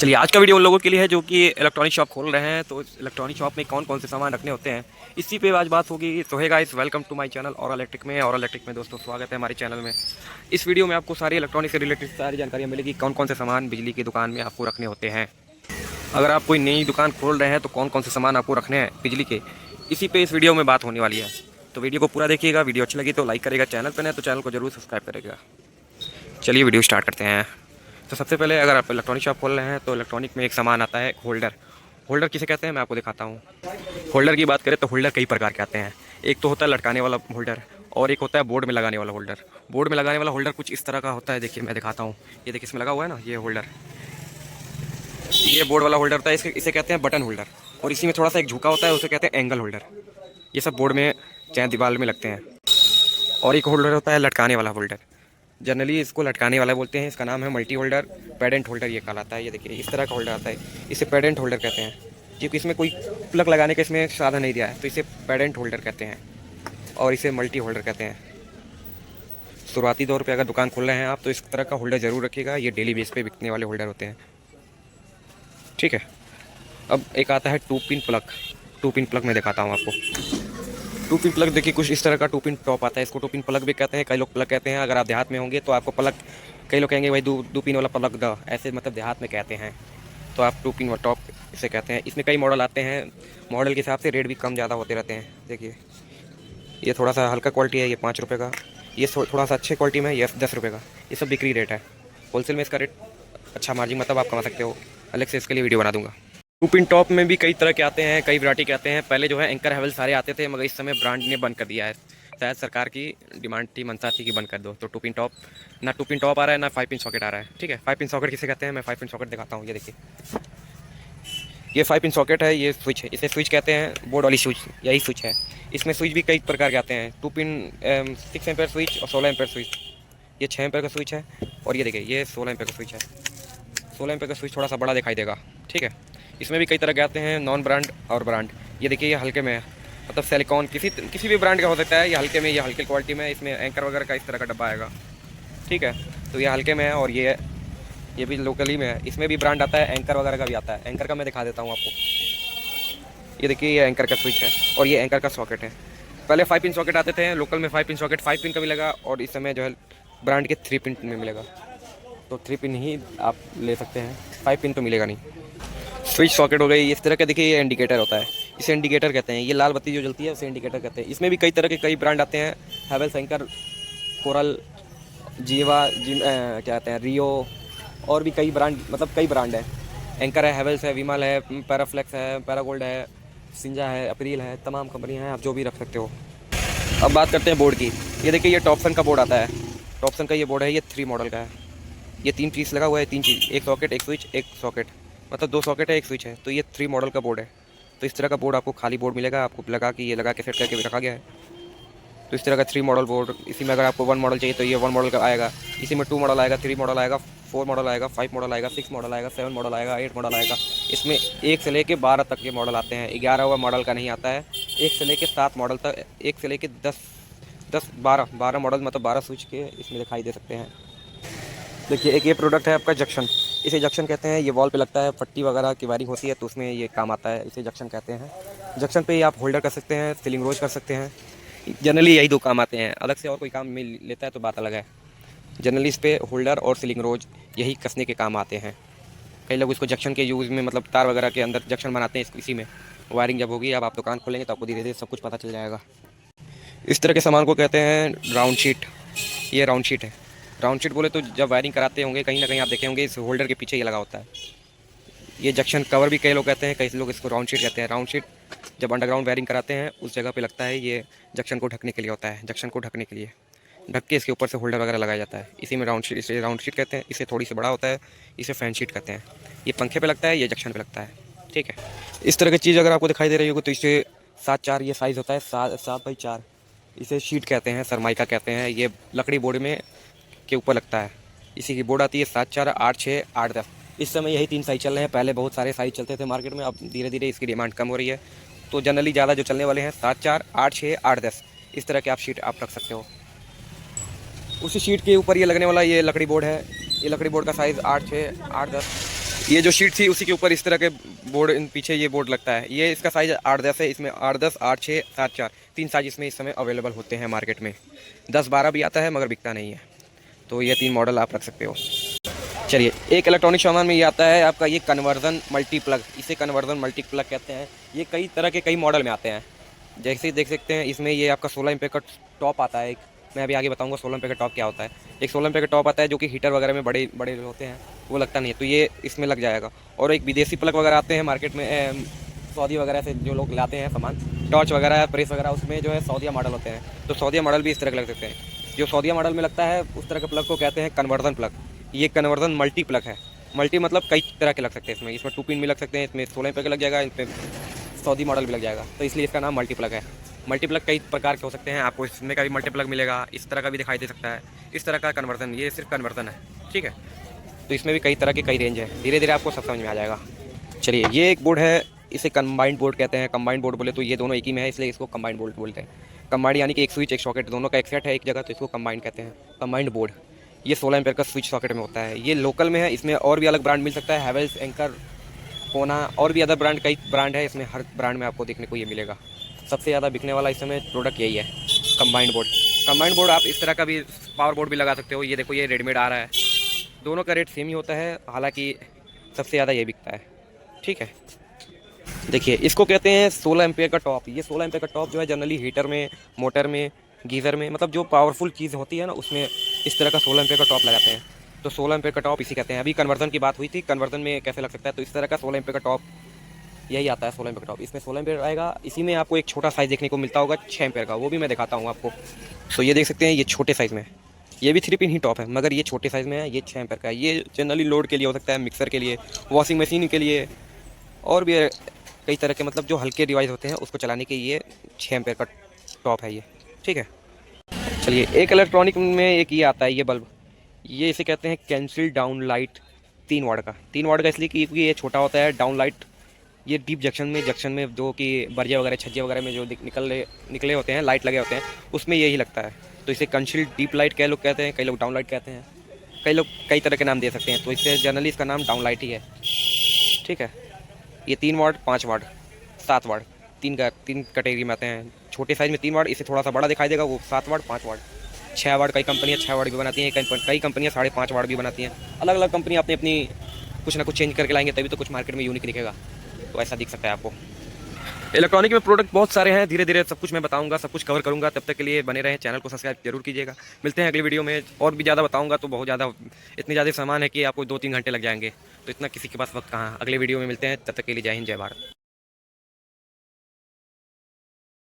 चलिए आज का वीडियो उन लोगों के लिए है जो कि इलेक्ट्रॉनिक शॉप खोल रहे हैं। तो इस इलेक्ट्रॉनिक शॉप में कौन कौन से सामान रखने होते हैं इसी पे आज बात होगी। तो है guys, welcome to my channel और इलेक्ट्रिक में दोस्तों स्वागत है हमारे चैनल में। इस वीडियो में आपको सारी इलेक्ट्रॉनिक से रिलेटेड सारी जानकारियाँ मिलेगी, कौन कौन से सामान बिजली की दुकान में आपको रखने होते हैं। अगर आप कोई नई दुकान खोल रहे हैं तो कौन कौन से सामान आपको रखने हैं बिजली के, इसी पे इस वीडियो में बात होने वाली है। तो वीडियो को पूरा देखिएगा, वीडियो अच्छी लगी तो लाइक करेगा, चैनल पर नहीं तो चैनल को जरूर सब्सक्राइब करेगा। चलिए वीडियो स्टार्ट करते हैं। तो सबसे पहले अगर आप इलेक्ट्रॉनिक शॉप खोल रहे हैं तो इलेक्ट्रॉनिक में एक सामान आता है होल्डर। होल्डर किसे कहते हैं मैं आपको दिखाता हूँ। होल्डर की बात करें तो होल्डर कई प्रकार के आते हैं। एक तो होता है लटकाने वाला होल्डर और एक होता है बोर्ड में लगाने वाला होल्डर। बोर्ड में लगाने वाला होल्डर कुछ इस तरह का होता है, देखिए मैं दिखाता हूँ। ये देखिए इसमें लगा हुआ है ना ये होल्डर, ये बोर्ड वाला होल्डर होता है। इसे कहते हैं बटन होल्डर। और इसी में थोड़ा सा एक झुका होता है, उसे कहते हैं एंगल होल्डर। ये सब बोर्ड में चाहे दीवार में लगते हैं। और एक होल्डर होता है लटकाने वाला होल्डर। जनरली इसको लटकाने वाला बोलते हैं, इसका नाम है मल्टी होल्डर, पेडेंट होल्डर ये कहलाता है। ये देखिए इस तरह का होल्डर आता है, इसे पेडेंट होल्डर कहते हैं। क्योंकि इसमें कोई प्लग लगाने का इसमें साधन नहीं दिया है तो इसे पेडेंट होल्डर कहते हैं और इसे मल्टी होल्डर कहते हैं। शुरुआती दौर पे अगर दुकान खोल रहे हैं आप तो इस तरह का होल्डर ज़रूर रखिएगा, ये डेली बेस पे बिकने वाले होल्डर होते हैं। ठीक है, अब एक आता है two pin plug. Two pin plug मैं दिखाता हूँ आपको। टू पिन प्लग देखिए कुछ इस तरह का टू पिन टॉप आता है, इसको टू पिन प्लग भी कहते हैं, कई लोग प्लग कहते हैं। अगर आप देहात में होंगे तो आपको प्लग, कई लोग कहेंगे भाई दो पिन वाला प्लग द, ऐसे मतलब देहात में कहते हैं। तो आप टू पिन टॉप इसे कहते हैं। इसमें कई मॉडल आते हैं, मॉडल के हिसाब से रेट भी कम ज़्यादा होते रहते हैं। देखिए ये थोड़ा सा हल्का क्वालिटी है, ये 5 रुपये का। ये थोड़ा सा अच्छे क्वालिटी में ये 10 रुपये का। ये सब बिक्री रेट है। होलसेल में इसका रेट अच्छा मार्जिन मतलब आप कमा सकते हो। अलग से इसके लिए वीडियो बना दूंगा। टू पिन टॉप में भी कई तरह के आते हैं, कई वैरायटी के आते हैं। पहले जो है एंकर हेवल सारे आते थे, मगर इस समय ब्रांड ने बंद कर दिया है। शायद सरकार की डिमांड थी, मंशा थी कि बंद कर दो। तो टू पिन टॉप, ना टू पिन टॉप आ रहा है ना 5 पिन सॉकेट आ रहा है। ठीक है, 5 पिन सॉकेट किसे कहते हैं मैं 5 पिन सॉकेट दिखाता हूँ। ये देखिए ये 5 पिन सॉकेट है, ये स्विच है, इसे स्विच कहते हैं। बोर्ड वाली स्विच यही स्विच है। इसमें स्विच भी कई प्रकार के आते हैं। 2 पिन 6 एम्पेयर स्विच और 16 एम्पेयर स्विच। ये 6 एम्पेयर का स्विच है और ये देखिए ये 16 एम्पेयर का स्विच है। 16 एम्पेयर का स्विच थोड़ा सा बड़ा दिखाई देगा। ठीक है, इसमें भी कई तरह के आते हैं, नॉन ब्रांड और ब्रांड। ये देखिए ये हल्के में है, मतलब सिलिकॉन किसी भी ब्रांड का हो सकता है। ये हल्के में, ये हल्के क्वालिटी में, इसमें एंकर वगैरह का इस तरह का डब्बा आएगा। ठीक है, तो ये हल्के में है और ये भी लोकली में है। इसमें भी ब्रांड आता है, एंकर वगैरह का भी आता है। एंकर का मैं दिखा देता हूँ आपको। ये देखिए ये एंकर का स्विच है और ये एंकर का सॉकेट है। पहले 5 पिन सॉकेट आते थे, लोकल में 5 पिन सॉकेट 5 पिन का मिलेगा और इस समय जो है ब्रांड के 3 पिन में मिलेगा। तो 3 पिन ही आप ले सकते हैं, 5 पिन तो मिलेगा नहीं। स्विच सॉकेट हो गई इस तरह का। देखिए ये इंडिकेटर होता है, इसे इंडिकेटर कहते हैं। ये लाल बत्ती जो जलती है उसे इंडिकेटर कहते हैं। इसमें भी कई तरह के कई ब्रांड आते हैं, हैवेल्स, एंकर, कोरल, जीवा, क्या कहते हैं, रियो, और भी कई ब्रांड, मतलब कई ब्रांड है। एंकर है, हैवेल्स है, विमल है, पैराफ्लेक्स है, पैरागोल्ड है, सिंजा है, अप्रील है, तमाम कंपनियाँ हैं, आप जो भी रख सकते हो। अब बात करते हैं बोर्ड की। ये देखिए ये टॉपसन का बोर्ड आता है। टॉपसन का ये बोर्ड है, ये 3 मॉडल का है। ये 3 पीस लगा हुआ है, 3 चीज़, एक सॉकेट, एक स्विच, एक सॉकेट, मतलब 2 सॉकेट है, एक स्विच है। तो ये 3 मॉडल का बोर्ड है। तो इस तरह का बोर्ड आपको खाली बोर्ड मिलेगा, आपको लगा कि ये लगा के सेट करके रखा गया है। तो इस तरह का 3 मॉडल बोर्ड। इसी में अगर आपको 1 मॉडल चाहिए तो ये 1 मॉडल का आएगा। इसी में 2 मॉडल आएगा, 3 मॉडल आएगा, 4 मॉडल आएगा, 5 मॉडल आएगा, 6 मॉडल आएगा, 7 मॉडल आएगा, 8 मॉडल आएगा। इसमें 1 से लेके 12 तक के मॉडल आते हैं। 11वां मॉडल का नहीं आता है। 1 से लेके 7 मॉडल तक, 1 से लेके 12 मॉडल, मतलब 12 स्विच के इसमें दिखाई दे सकते हैं। देखिए एक ये प्रोडक्ट है आपका जंक्शन। इसे जंक्शन कहते हैं। ये वॉल पे लगता है, पट्टी वगैरह की वायरिंग होती है तो उसमें ये काम आता है, इसे जंक्शन कहते हैं। जंक्शन पे ही आप होल्डर कर सकते हैं, सीलिंग रोज कर सकते हैं। जनरली यही 2 काम आते हैं, अलग से और कोई काम मिल लेता है तो बात अलग है। जनरली इस पे होल्डर और सीलिंग रोज यही कसने के काम आते हैं। कई लोग इसको जंक्शन के यूज़ में, मतलब तार वगैरह के अंदर जंक्शन बनाते हैं इसी में। वायरिंग जब होगी, अब आप दुकान खोलेंगे तो आपको धीरे धीरे सब कुछ पता चल जाएगा। इस तरह के सामान को कहते हैं राउंड शीट। ये राउंड शीट है। राउंड शीट बोले तो जब वायरिंग कराते होंगे कहीं ना कहीं आप देखे होंगे इस होल्डर के पीछे ये लगा होता है। ये जंक्शन कवर भी कई लोग कहते हैं, कई लोग इसको राउंड शीट कहते हैं। राउंड शीट जब अंडरग्राउंड वायरिंग कराते हैं उस जगह पे लगता है, ये जंक्शन को ढकने के लिए होता है। जंक्शन को ढकने के लिए ढक के इसके ऊपर से होल्डर वगैरह लगाया जाता है। इसी में राउंड शीट, इसे राउंड शीट कहते हैं। इसे थोड़ी सी बड़ा होता है, इसे फैन शीट कहते हैं। ये पंखे पे लगता है, ये जंक्शन पे लगता है। ठीक है, इस तरह की चीज़ अगर आपको दिखाई दे रही होगी तो इसे 7x4 ये साइज़ होता है, 7x4। इसे शीट कहते हैं, सरमाइका कहते हैं। ये लकड़ी बोर्ड में के ऊपर लगता है। इसी की बोर्ड आती है 7x4, 8x6, 8x10। इस समय यही 3 साइज चल रहे हैं। पहले बहुत सारे साइज चलते थे मार्केट में, अब धीरे धीरे इसकी डिमांड कम हो रही है। तो जनरली ज़्यादा जो चलने वाले हैं 7x4, 8x6, 8x10, इस तरह के आप शीट आप रख सकते हो। उसी शीट के ऊपर ये लगने वाला ये लकड़ी बोर्ड है। ये लकड़ी बोर्ड का साइज़ 8x6, 8x10। ये जो शीट थी उसी के ऊपर इस तरह के बोर्ड, पीछे ये बोर्ड लगता है। ये इसका साइज़ 8-10 है। इसमें 8-10, 8-6, 7-4 3 साइज इसमें इस समय अवेलेबल होते हैं मार्केट में। 10-12 भी आता है मगर बिकता नहीं है। तो ये 3 मॉडल आप रख सकते हो। चलिए, एक इलेक्ट्रॉनिक सामान में ये आता है आपका ये कन्वर्जन मल्टी प्लग। इसे कन्वर्जन मल्टी प्लग कहते हैं। ये कई तरह के कई मॉडल में आते हैं। जैसे देख सकते हैं इसमें ये आपका 16 एम्पीयर का टॉप आता है एक। मैं अभी आगे बताऊंगा 16 एम्पीयर का टॉप क्या होता है। एक 16 एम्पीयर का टॉप आता है जो कि हीटर वगैरह में बड़े बड़े होते हैं, वो लगता नहीं है, तो ये इसमें लग जाएगा। और एक विदेशी प्लग वगैरह आते हैं मार्केट में, सऊदी वगैरह से जो लोग लाते हैं सामान, टॉर्च वगैरह, प्रेस वगैरह, उसमें जो है सऊदिया मॉडल होते हैं। तो सऊदिया मॉडल भी इस तरह के लग सकते हैं। जो सऊदिया मॉडल में लगता है उस तरह के प्लग को कहते हैं कन्वर्जन प्लग। ये कन्वर्जन मल्टी प्लग है। मल्टी मतलब कई तरह के लग सकते हैं इसमें 2 पिन भी लग सकते हैं, इसमें 16 एम्पीयर का लग जाएगा, इसमें सऊदी मॉडल भी लग जाएगा, तो इसलिए इसका नाम मल्टी प्लग है। मल्टी प्लग कई प्रकार के हो सकते हैं, आपको इसमें का भी मल्टी प्लग मिलेगा, इस तरह का भी दिखाई दे सकता है, इस तरह का कन्वर्जन। ये सिर्फ कन्वर्जन है, ठीक है। तो इसमें भी कई तरह के कई रेंज है, धीरे धीरे आपको सब समझ में आ जाएगा। चलिए, ये एक बोर्ड है, इसे कंबाइंड बोर्ड कहते हैं। कंबाइंड बोर्ड बोले तो ये दोनों एक ही में है, इसलिए इसको कंबाइंड बोर्ड बोलते हैं। कंबाइंड यानी कि एक स्विच एक सॉकेट दोनों का एक सेट है एक जगह, तो इसको कंबाइंड कहते हैं, कंबाइंड बोर्ड। ये 16 एम्पीयर का स्विच सॉकेट में होता है। ये लोकल में है, इसमें और भी अलग ब्रांड मिल सकता है, हैवेल्स, एंकर, कोना, और भी अदर ब्रांड, कई ब्रांड है। इसमें हर ब्रांड में आपको देखने को ये मिलेगा। सबसे ज़्यादा बिकने वाला इस समय प्रोडक्ट यही है, कंबाइंड बोर्ड। कंबाइंड बोर्ड आप इस तरह का भी पावर बोर्ड भी लगा सकते हो। ये देखो, ये रेडीमेड आ रहा है, दोनों का रेट सेम ही होता है, हालांकि सबसे ज़्यादा ये बिकता है, ठीक है। देखिए, इसको कहते हैं 16 एम्पीयर का टॉप। ये 16 एम्पीयर का टॉप जो है जनरली हीटर में, मोटर में, गीज़र में, मतलब जो पावरफुल चीज़ होती है ना, उसमें इस तरह का 16 एम्पीयर का टॉप लगाते हैं। तो 16 एम्पीयर का टॉप इसी कहते हैं। अभी कन्वर्जन की बात हुई थी, कन्वर्जन में कैसे लग सकता है, तो इस तरह का 16 एम्पीयर का टॉप यही आता है, 16 एम्पीयर का टॉप। इसमें 16 एम्पीयर आएगा। इसी में आपको एक छोटा साइज़ देखने को मिलता होगा 6 एम्पीयर का, वो भी मैं दिखाता हूँ आपको। तो ये देख सकते हैं, ये छोटे साइज़ में, ये भी 3 पिन ही टॉप है, मगर ये छोटे साइज़ में है, ये 6 एम्पीयर का है। ये जनरली लोड के लिए हो सकता है, मिक्सर के लिए, वॉशिंग मशीन के लिए, और भी कई तरह के, मतलब जो हल्के डिवाइस होते हैं उसको चलाने के ये 6 एम्पीयर का टॉप है ये, ठीक है। चलिए, एक इलेक्ट्रॉनिक में एक ये आता है, ये बल्ब, ये इसे कहते हैं कैंसिल डाउन लाइट। 3 वाट का, 3 वाट का इसलिए क्योंकि ये छोटा होता है। डाउन लाइट ये डीप जंक्शन में जो कि बर्जे वगैरह, छज्जे वगैरह में जो निकले होते हैं, लाइट लगे होते हैं, उसमें यही लगता है। तो इसे कंसील्ड डीप लाइट कई लोग कहते हैं, कई लोग डाउन लाइट कहते हैं, कई लोग कई तरह के नाम दे सकते हैं। तो इससे जनरली इसका नाम डाउन लाइट ही है, ठीक है। ये 3 वाट, 5 वाट, 7 वाट, 3 कैटेगरी में आते हैं। छोटे साइज़ में 3 वाट, इसे थोड़ा सा बड़ा दिखाई देगा, वो 7 वाट, 5 वाट, 6 वाट। कई कंपनियाँ 6 वाट भी बनाती हैं, कई कंपनियाँ 5.5 वाट भी बनाती हैं। अलग अलग कंपनियाँ अपनी अपनी कुछ ना कुछ चेंज करके लाएंगे, तभी तो कुछ मार्केट में यूनिक दिखेगा। तो ऐसा दिख सकता है आपको। इलेक्ट्रॉनिक में प्रोडक्ट बहुत सारे हैं, धीरे धीरे सब कुछ मैं बताऊंगा, सब कुछ कवर करूंगा। तब तक के लिए बने रहें, चैनल को सब्सक्राइब जरूर कीजिएगा। मिलते हैं अगली वीडियो में, और भी ज़्यादा बताऊंगा तो बहुत ज़्यादा, इतने ज़्यादा सामान है कि आपको 2-3 घंटे लग जाएंगे, तो इतना किसी के पास वक्त कहाँ। अगले वीडियो में मिलते हैं, तब तक के लिए जय हिंद, जय भारत।